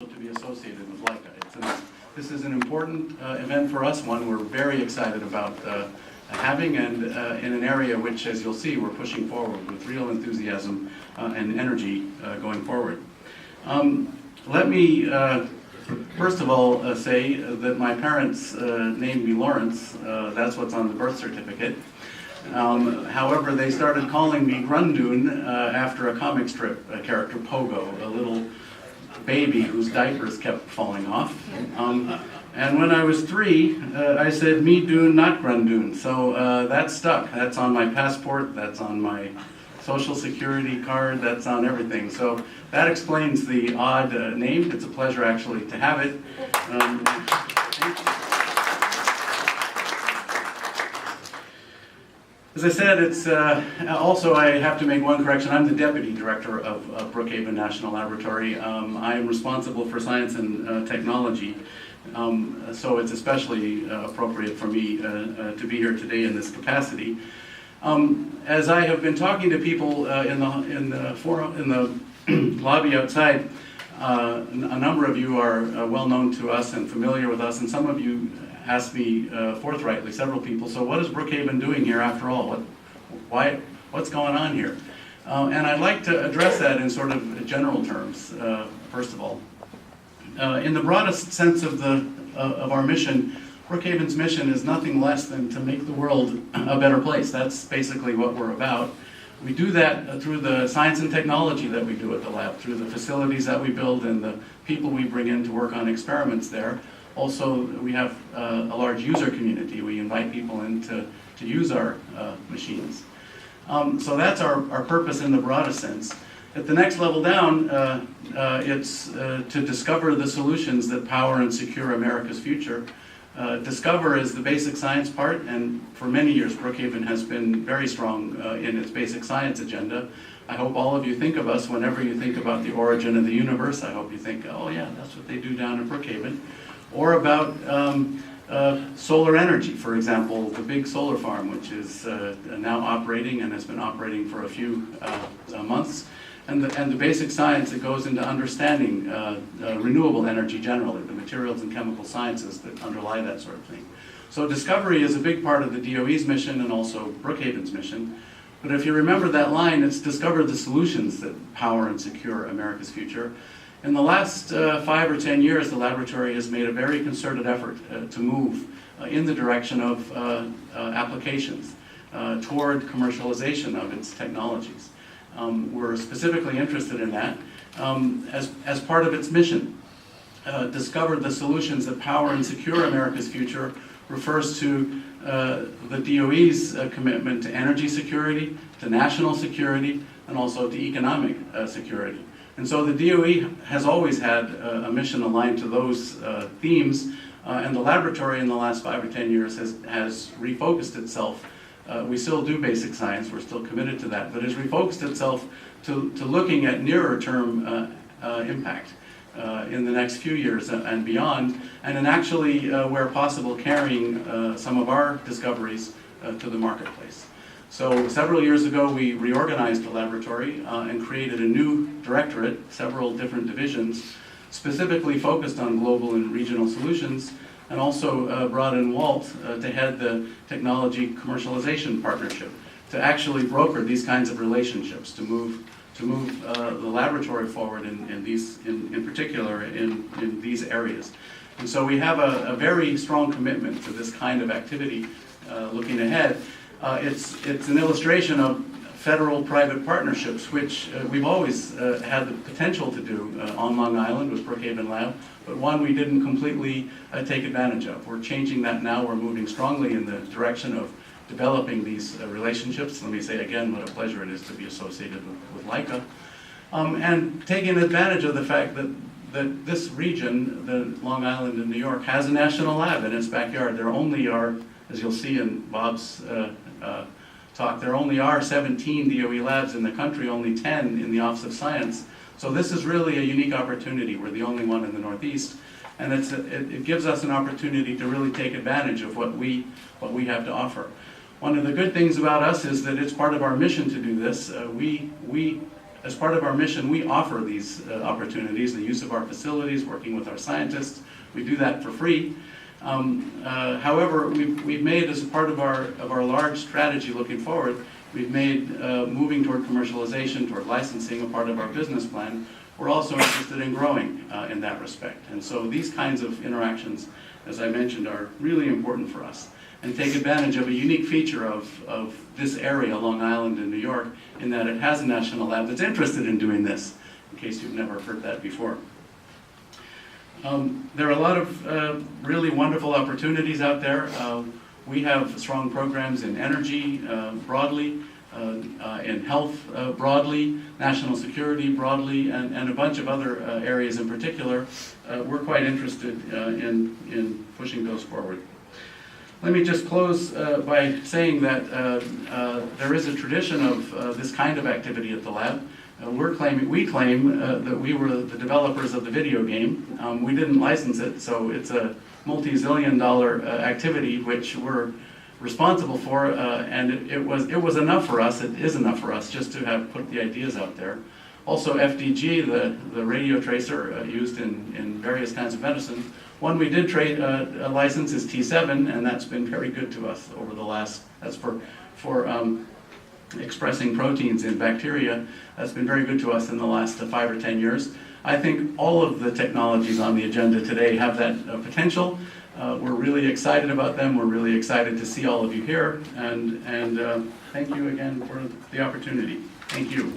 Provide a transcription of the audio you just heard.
to be associated with LICA. This is an important event for us, one we're very excited about having, and in an area which, as you'll see, we're pushing forward with real enthusiasm and energy going forward. Let me first of all say that my parents named me Lawrence. That's what's on the birth certificate. However, they started calling me Grundoon after a comic strip character, Pogo, a little baby whose diapers kept falling off. And when I was 3, I said, me Doon, not Grundoon. So that stuck. That's on my passport, that's on my social security card, that's on everything. So that explains the odd name. It's a pleasure actually to have it. Thank you. As I said, it's also, I have to make one correction. I'm the Deputy Director of Brookhaven National Laboratory. I am responsible for science and technology, so it's especially appropriate for me to be here today in this capacity. As I have been talking to people in the lobby outside, a number of you are well known to us and familiar with us, and some of you asked me forthrightly, several people, so what is Brookhaven doing here after all? What's going on here? And I'd like to address that in sort of general terms, first of all. In the broadest sense of our mission, Brookhaven's mission is nothing less than to make the world a better place. That's basically what we're about. We do that through the science and technology that we do at the lab, through the facilities that we build and the people we bring in to work on experiments there. Also, we have a large user community. We invite people in to use our machines. So that's our purpose in the broadest sense. At the next level down, it's to discover the solutions that power and secure America's future. Discover is the basic science part, and for many years Brookhaven has been very strong in its basic science agenda. I hope all of you think of us whenever you think about the origin of the universe. I hope you think, oh yeah, that's what they do down in Brookhaven. Or about solar energy, for example, the big solar farm, which is now operating and has been operating for a few months, and the basic science that goes into understanding renewable energy generally, the materials and chemical sciences that underlie that sort of thing. So discovery is a big part of the DOE's mission and also Brookhaven's mission. But if you remember that line, it's discover the solutions that power and secure America's future. In the last 5 or 10 years, the laboratory has made a very concerted effort to move in the direction of applications toward commercialization of its technologies. We're specifically interested in that as part of its mission. Discover the solutions that power and secure America's future refers to the DOE's commitment to energy security, to national security, and also to economic security. And so the DOE has always had a mission aligned to those themes, and the laboratory in the last 5 or 10 years has refocused itself. We still do basic science, we're still committed to that, but has refocused itself to looking at nearer term impact in the next few years and beyond, and in actually, where possible, carrying some of our discoveries to the marketplace. So several years ago we reorganized the laboratory and created a new directorate, several different divisions, specifically focused on global and regional solutions, and also brought in Walt to head the technology commercialization partnership, to actually broker these kinds of relationships, to move the laboratory forward in particular in these areas. And so we have a very strong commitment to this kind of activity looking ahead. It's an illustration of federal-private partnerships, which we've always had the potential to do on Long Island with Brookhaven Lab, but one we didn't completely take advantage of. We're changing that now. We're moving strongly in the direction of developing these relationships. Let me say again what a pleasure it is to be associated with LICA, and taking advantage of the fact that this region, the Long Island and New York, has a national lab in its backyard. There only are, as you'll see in Bob's talk, there only are 17 DOE labs in the country, only 10 in the Office of Science. So this is really a unique opportunity. We're the only one in the Northeast, and it gives us an opportunity to really take advantage of what we have to offer. One of the good things about us is that it's part of our mission to do this. We as part of our mission, we offer these opportunities, the use of our facilities, working with our scientists. We do that for free. However, we've made, as a part of our large strategy looking forward, we've made moving toward commercialization, toward licensing a part of our business plan. We're also interested in growing in that respect. And so these kinds of interactions, as I mentioned, are really important for us and take advantage of a unique feature of this area, Long Island in New York, in that it has a national lab that's interested in doing this, in case you've never heard that before. There are a lot of really wonderful opportunities out there. We have strong programs in energy broadly, in health broadly, national security broadly, and a bunch of other areas in particular. We're quite interested in pushing those forward. Let me just close by saying that there is a tradition of this kind of activity at the lab. We claim that we were the developers of the video game. We didn't license it, so it's a multi-zillion-dollar activity which we're responsible for, and it was enough for us, it is enough for us just to have put the ideas out there. Also FDG, the radio tracer used in various kinds of medicine. One we did trade a license is T7, and that's been very good to us over the last, that's for expressing proteins in bacteria. That's been very good to us in the last 5 or 10 years. I think all of the technologies on the agenda today have that potential. We're really excited about them. We're really excited to see all of you here. And thank you again for the opportunity. Thank you.